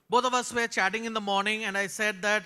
both of us were chatting in the morning, and I said that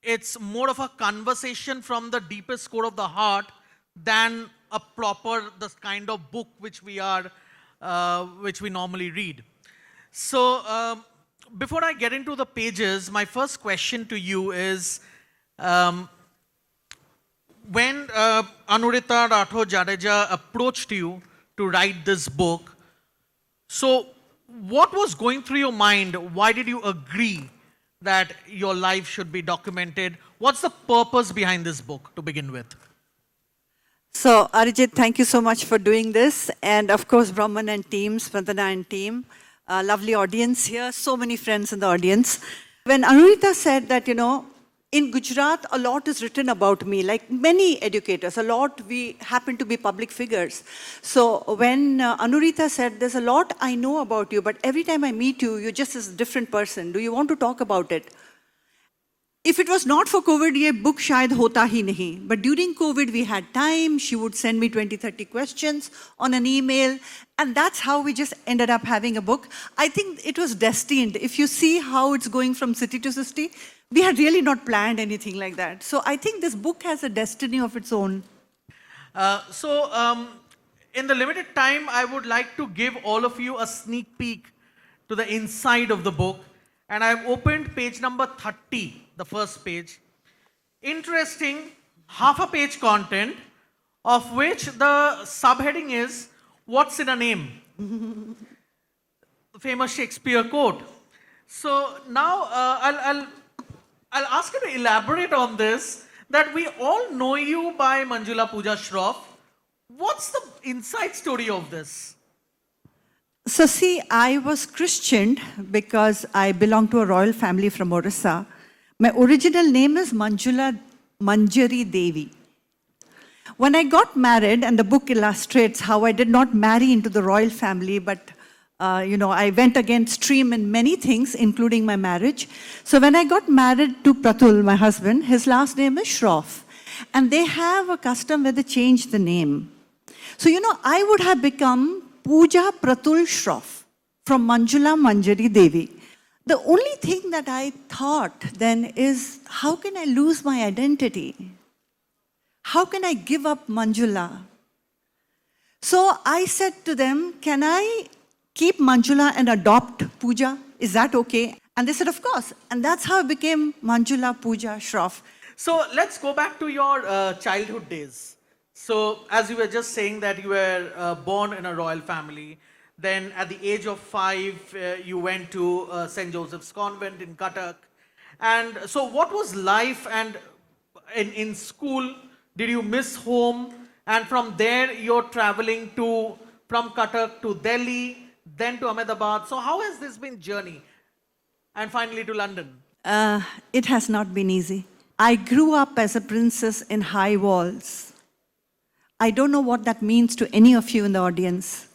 it's more of a conversation from the deepest core of the heart than a proper the kind of book which which we normally read. So before I get into the pages, my first question to you is, um, when Anurita Rathod Jadeja approached you to write this book, so what was going through your mind? Why did you agree that your life should be documented? What's the purpose behind this book to begin with? So, Arijit, thank you so much for doing this. And of course, Brahman and team, Spandana and team, lovely audience here, so many friends in the audience. When Anurita said that, in Gujarat, a lot is written about me, like many educators, we happen to be public figures. So when Anurita said, there's a lot I know about you, but every time I meet you, you're just a different person. Do you want to talk about it? If it was not for COVID, ye book shayad hota hi nahi. But during COVID, we had time. She would send me 20, 30 questions on an email. And that's how we just ended up having a book. I think it was destined. If you see how it's going from city to city, we had really not planned anything like that. So I think this book has a destiny of its own. In the limited time, I would like to give all of you a sneak peek to the inside of the book. And I've opened page number 30, the first page. Interesting, half a page content, of which the subheading is, "What's in a Name?" The famous Shakespeare quote. So now I'll ask you to elaborate on this, that we all know you by Manjula Pooja Shroff. What's the inside story of this? So see, I was Christianed because I belong to a royal family from Orissa. My original name is Manjari Devi. When I got married, and the book illustrates how I did not marry into the royal family, but I went against stream in many things, including my marriage. So when I got married to Pratul, my husband, his last name is Shroff. And they have a custom where they change the name. So, I would have become Pooja Pratul Shroff from Manjula Manjari Devi. The only thing that I thought then is, how can I lose my identity? How can I give up Manjula? So I said to them, can I keep Manjula and adopt Pooja? Is that okay? And they said, of course. And that's how I became Manjula Pooja Shroff. So let's go back to your childhood days. So as you were just saying that you were born in a royal family, then at the age of 5, you went to St. Joseph's Convent in Cuttack. And so what was life, and in school, did you miss home? And from there, you're traveling from Cuttack to Delhi, then to Ahmedabad. So how has this been journey? And finally to London. It has not been easy. I grew up as a princess in high walls. I don't know what that means to any of you in the audience.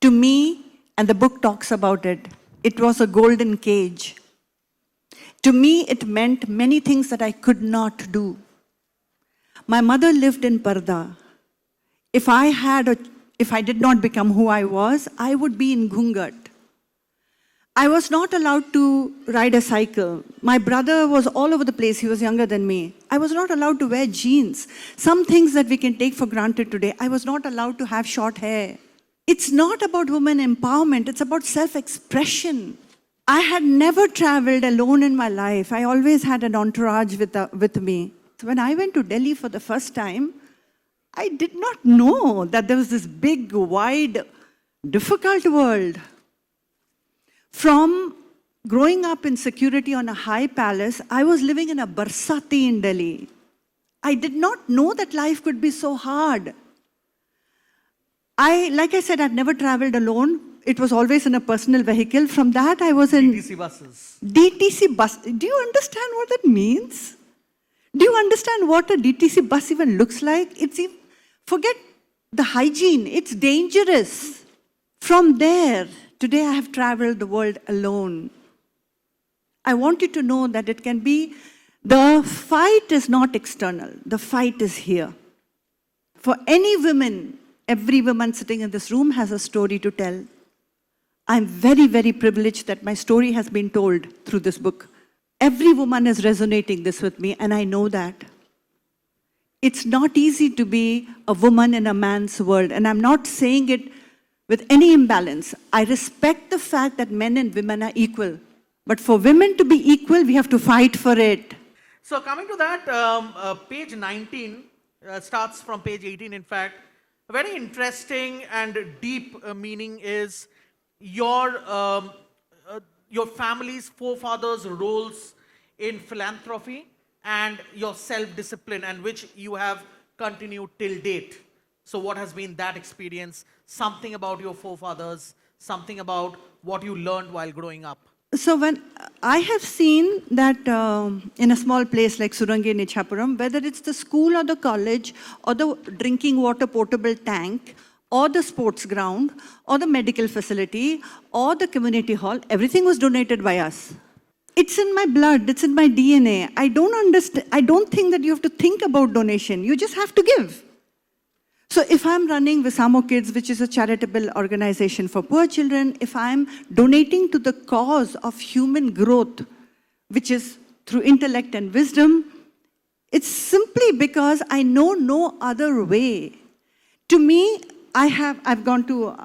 To me, and the book talks about it, it was a golden cage. To me, it meant many things that I could not do. My mother lived in Parda. If I did not become who I was, I would be in Ghungat. I was not allowed to ride a cycle. My brother was all over the place. He was younger than me. I was not allowed to wear jeans. Some things that we can take for granted today. I was not allowed to have short hair. It's not about women empowerment. It's about self-expression. I had never traveled alone in my life. I always had an entourage with me. So when I went to Delhi for the first time, I did not know that there was this big, wide, difficult world. From growing up in security on a high palace, I was living in a barsati in Delhi. I did not know that life could be so hard. Like I said, I've never traveled alone. It was always in a personal vehicle. From that, I was in DTC buses. DTC bus. Do you understand what that means? Do you understand what a DTC bus even looks like? Forget the hygiene. It's dangerous. From there, today I have traveled the world alone. I want you to know that it can be, the fight is not external. The fight is here. For any woman, every woman sitting in this room has a story to tell. I'm very, very privileged that my story has been told through this book. Every woman is resonating this with me, and I know that. It's not easy to be a woman in a man's world, and I'm not saying it with any imbalance. I respect the fact that men and women are equal. But for women to be equal, we have to fight for it. So coming to that, page 19 starts from page 18, in fact. A very interesting and deep meaning is your family's forefathers' roles in philanthropy and your self-discipline, and which you have continued till date. So what has been that experience? Something about your forefathers, something about what you learned while growing up. So when I have seen that in a small place like Surangi in Ichapuram, whether it's the school or the college or the drinking water portable tank or the sports ground or the medical facility or the community hall, everything was donated by us. It's in my blood, it's in my DNA. I don't understand, I don't think that you have to think about donation. You just have to give. So if I'm running Visamo Kids, which is a charitable organization for poor children, if I'm donating to the cause of human growth, which is through intellect and wisdom, it's simply because I know no other way. To me, I've gone to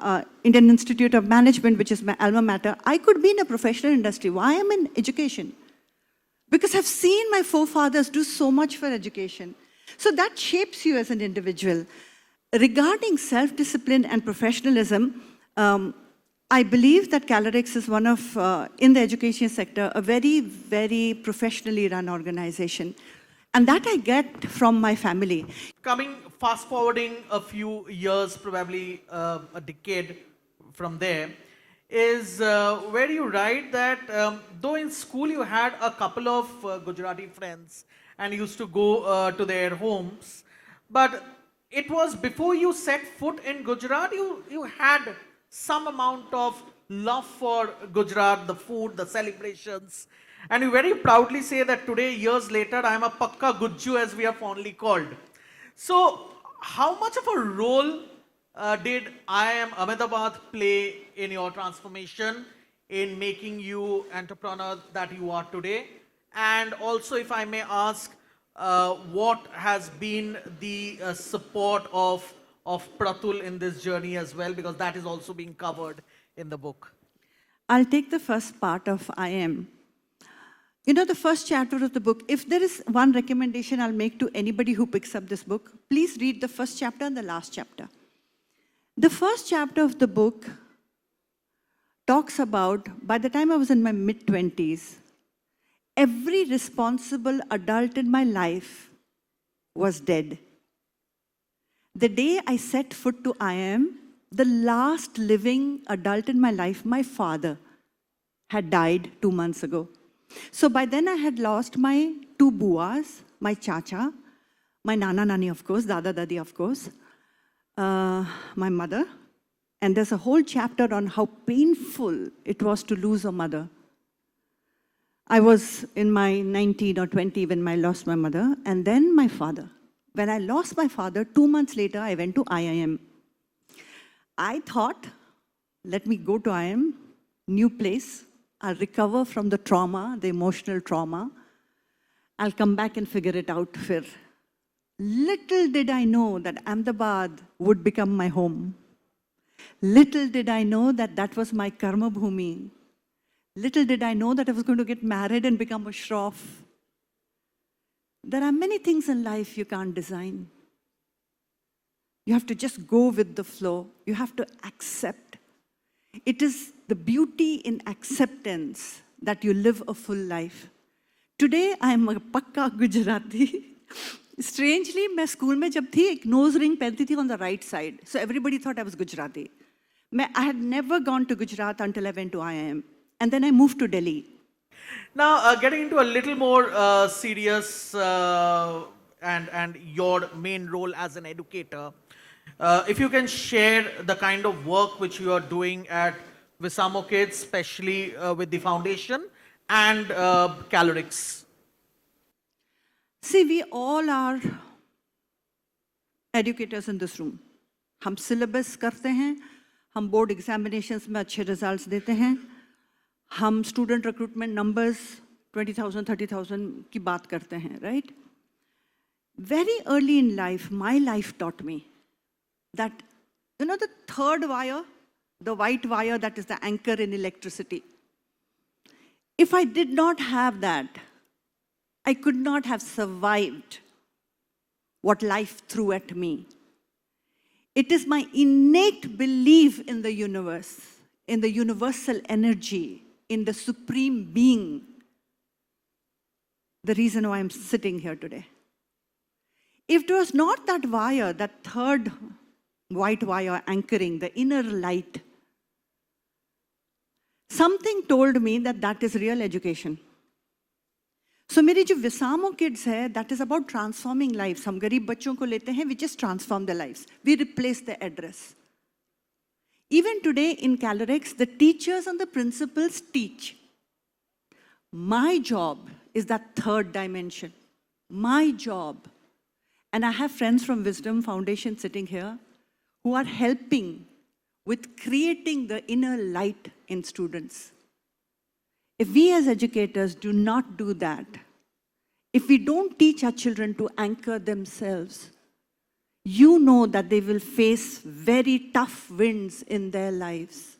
Indian Institute of Management, which is my alma mater. I could be in a professional industry. Why am I in education? Because I've seen my forefathers do so much for education. So that shapes you as an individual. Regarding self-discipline and professionalism, I believe that Kalorex is one of, in the education sector, a very, very professionally run organization. And that I get from my family. Fast forwarding a few years, probably a decade from there, is where you write that though in school you had a couple of Gujarati friends and used to go to their homes, but it was before you set foot in Gujarat, you had some amount of love for Gujarat, the food, the celebrations. And you very proudly say that today, years later, I am a Pakka Gujju, as we are fondly called. So, how much of a role did Ahmedabad play in your transformation, in making you entrepreneur that you are today? And also, if I may ask, what has been the support of Pratul in this journey as well, because that is also being covered in the book. I'll take the first part of I am. You know, the first chapter of the book, if there is one recommendation I'll make to anybody who picks up this book, please read the first chapter and the last chapter. The first chapter of the book talks about, by the time I was in my mid-20s, every responsible adult in my life was dead. The day I set foot to IIM, the last living adult in my life, my father, had died 2 months ago. So by then I had lost my 2 buas, my chacha, my nana nani of course, dada dadi of course, my mother. And there's a whole chapter on how painful it was to lose a mother. I was in my 19 or 20 when I lost my mother, and then my father. When I lost my father, 2 months later, I went to IIM. I thought, let me go to IIM, new place. I'll recover from the trauma, the emotional trauma. I'll come back and figure it out. Little did I know that Ahmedabad would become my home. Little did I know that that was my karma bhumi. Little did I know that I was going to get married and become a Shroff. There are many things in life you can't design. You have to just go with the flow. You have to accept. It is the beauty in acceptance that you live a full life. Today, I am a Pakka Gujarati. Strangely, मैं school में जब थी एक nose ring पहनती थी on the right side. So everybody thought I was Gujarati. I had never gone to Gujarat until I went to IIM. And then I moved to Delhi. Now, getting into a little more serious and your main role as an educator, if you can share the kind of work which you are doing at Visamo Kids, especially with the foundation and Kalorex. See, we all are educators in this room. हम syllabus करते हैं, हम board examinations में अच्छे results देते हैं, हम student recruitment numbers 20,000, 30,000 की बात करते हैं, right? Very early in life, my life taught me that, you know, the third wire, the white wire that is the anchor in electricity. If I did not have that, I could not have survived what life threw at me. It is my innate belief in the universe, in the universal energy, in the supreme being, the reason why I'm sitting here today. If it was not that wire, that third white wire anchoring, the inner light, something told me that that is real education. So मेरी जो Visamo kids है, that is about transforming lives. हम गरीब बच्चों को लेते हैं, we just transform their lives. We replace the address. Even today in Kalorex, the teachers and the principals teach. My job is that third dimension. My job. And I have friends from Wisdom Foundation sitting here who are helping with creating the inner light in students. If we as educators do not do that, if we don't teach our children to anchor themselves, you know that they will face very tough winds in their lives.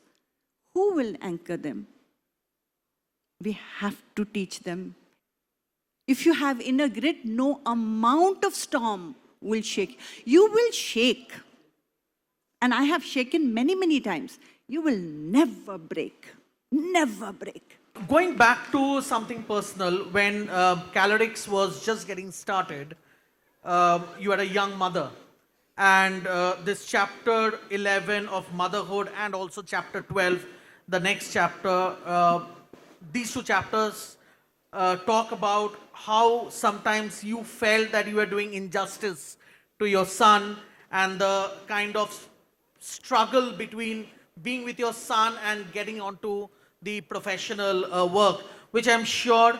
Who will anchor them? We have to teach them. If you have inner grit, no amount of storm will shake. You will shake. And I have shaken many, many times. You will never break. Never break. Going back to something personal, when Kalorex was just getting started, you were a young mother. And this chapter 11 of Motherhood and also chapter 12, the next chapter, these two chapters talk about how sometimes you felt that you were doing injustice to your son and the kind of struggle between being with your son and getting onto the professional work, which I'm sure,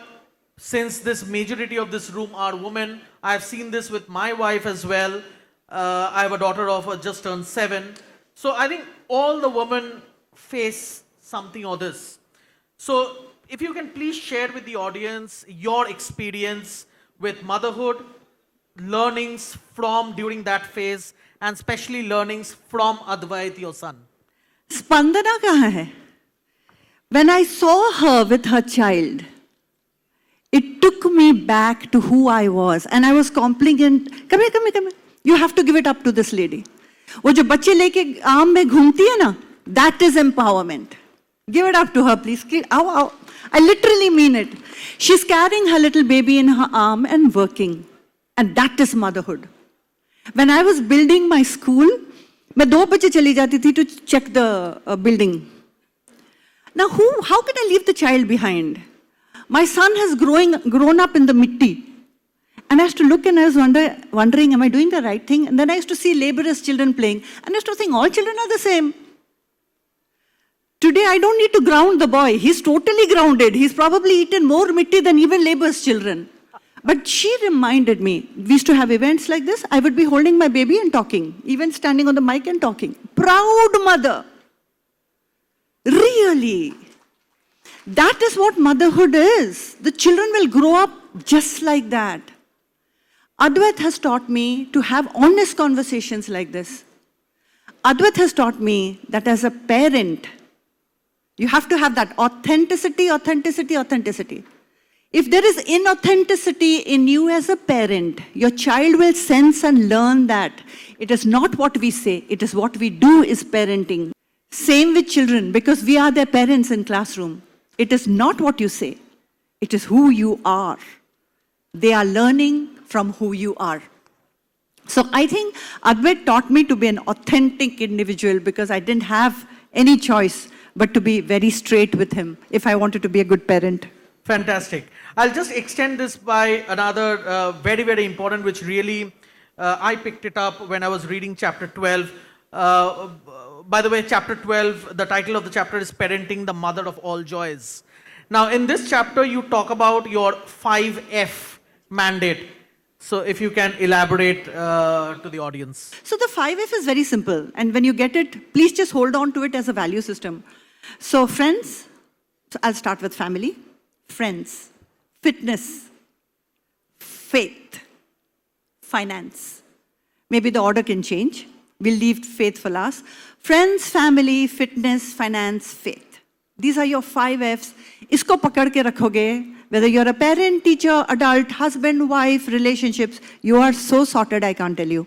since this majority of this room are women, I've seen this with my wife as well. I have a daughter of just turned 7. So I think all the women face something or this. So if you can please share with the audience your experience with motherhood, learnings from during that phase, and especially learnings from Advait, your son. Spandana kahan hai? When I saw her with her child, it took me back to who I was. And I was compliant, come here, come here, come here. You have to give it up to this lady. वो जो बच्चे लेके आम में घूमती है ना, that is empowerment. Give it up to her, please. Ow, ow. I literally mean it. She's carrying her little baby in her arm and working. And that is motherhood. When I was building my school, मैं 2 बजे चली जाती थी to check the building. Now, how can I leave the child behind? My son has grown up in the mitti. And I used to look and I was wondering, am I doing the right thing? And then I used to see laborers' children playing. And I used to think, all children are the same. Today, I don't need to ground the boy. He's totally grounded. He's probably eaten more mitti than even laborers' children. But she reminded me, we used to have events like this. I would be holding my baby and talking, even standing on the mic and talking. Proud mother. Really. That is what motherhood is. The children will grow up just like that. Advait has taught me to have honest conversations like this. Advait has taught me that as a parent, you have to have that authenticity, authenticity, authenticity. If there is inauthenticity in you as a parent, your child will sense and learn that it is not what we say, it is what we do is parenting. Same with children, because we are their parents in classroom. It is not what you say, it is who you are. They are learning from who you are. So I think Advait taught me to be an authentic individual because I didn't have any choice but to be very straight with him if I wanted to be a good parent. Fantastic. I'll just extend this by another very, very important, which really I picked it up when I was reading chapter 12. By the way, chapter 12, the title of the chapter is Parenting, the Mother of All Joys. Now, in this chapter, you talk about your 5F mandate. So if you can elaborate to the audience. So the 5F is very simple. And when you get it, please just hold on to it as a value system. So friends, so I'll start with family, friends, fitness, faith, finance. Maybe the order can change. We'll leave faith for last. Friends, family, fitness, finance, faith. These are your 5Fs. Isko pakad ke rakhoge. Whether you're a parent, teacher, adult, husband, wife, relationships, you are so sorted, I can't tell you.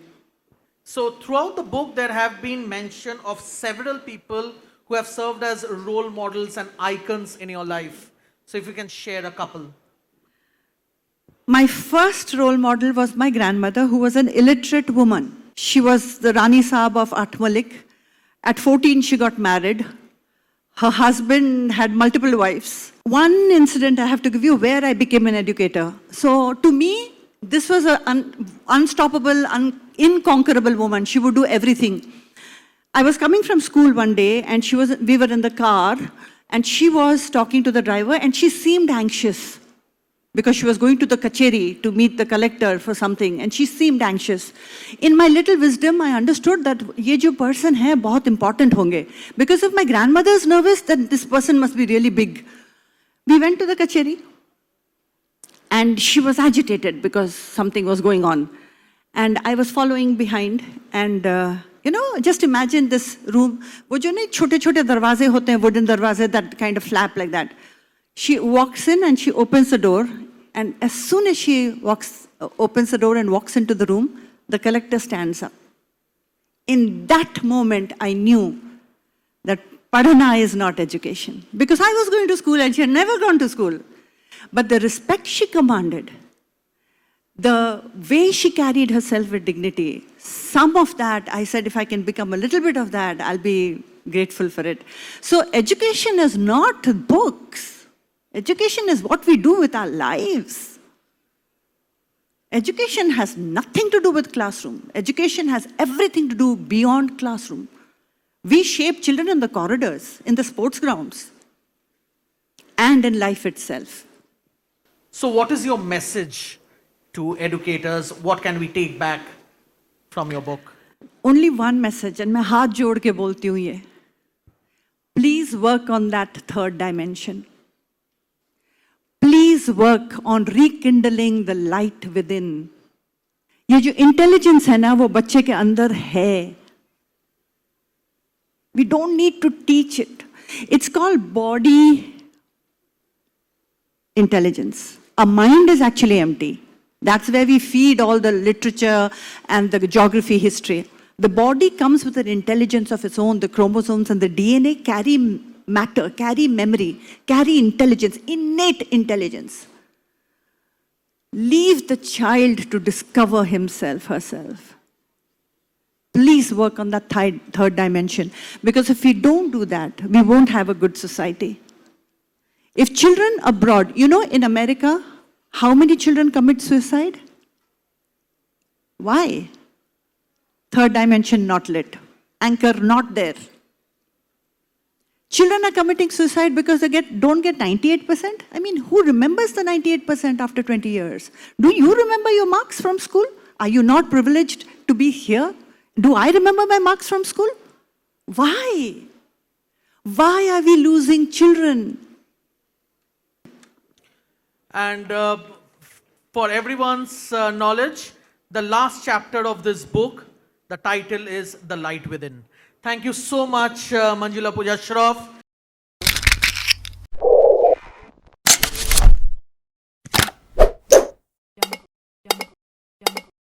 So throughout the book, there have been mention of several people who have served as role models and icons in your life. So if you can share a couple. My first role model was my grandmother, who was an illiterate woman. She was the Rani Saab of Atmalik. At 14, she got married. Her husband had multiple wives. One incident I have to give you where I became an educator. So to me, this was an unstoppable, inconquerable woman. She would do everything. I was coming from school one day and we were in the car and she was talking to the driver and she seemed anxious because she was going to the kacheri to meet the collector for something and she seemed anxious. In my little wisdom, I understood that ye jo person hai, bahut important honge. Because if my grandmother is nervous, then this person must be really big. We went to the kacheri and she was agitated because something was going on. And I was following behind and just imagine this room. वो जो नहीं छोटे-छोटे दरवाजे होते हैं, wooden दरवाजे, that kind of flap like that. She walks in and she opens the door. And as soon as she opens the door and walks into the room, the collector stands up. In that moment, I knew that Padhana is not education. Because I was going to school and she had never gone to school. But the respect she commanded, the way she carried herself with dignity, some of that, I said, if I can become a little bit of that, I'll be grateful for it. So education is not books. Education is what we do with our lives. Education has nothing to do with classroom. Education has everything to do beyond classroom. We shape children in the corridors, in the sports grounds, and in life itself. So what is your message to educators? What can we take back from your book? Only one message, and मैं हाथ जोड़ के बोलती हूँ ये. Please work on that third dimension. Please work on rekindling the light within. ये जो intelligence है ना, वो बच्चे के अंदर है. We don't need to teach it. It's called body intelligence. Our mind is actually empty. That's where we feed all the literature and the geography history. The body comes with an intelligence of its own. The chromosomes and the DNA carry matter, carry memory, carry intelligence, innate intelligence. Leave the child to discover himself, herself. Please work on that third dimension. Because if we don't do that, we won't have a good society. If children abroad, in America, how many children commit suicide? Why? Third dimension not lit. Anchor not there. Children are committing suicide because they don't get 98%. I mean, who remembers the 98% after 20 years? Do you remember your marks from school? Are you not privileged to be here? Do I remember my marks from school? Why? Why are we losing children? And for everyone's knowledge, the last chapter of this book, the title is The Light Within. Thank you so much, Manjula Pooja Shroff.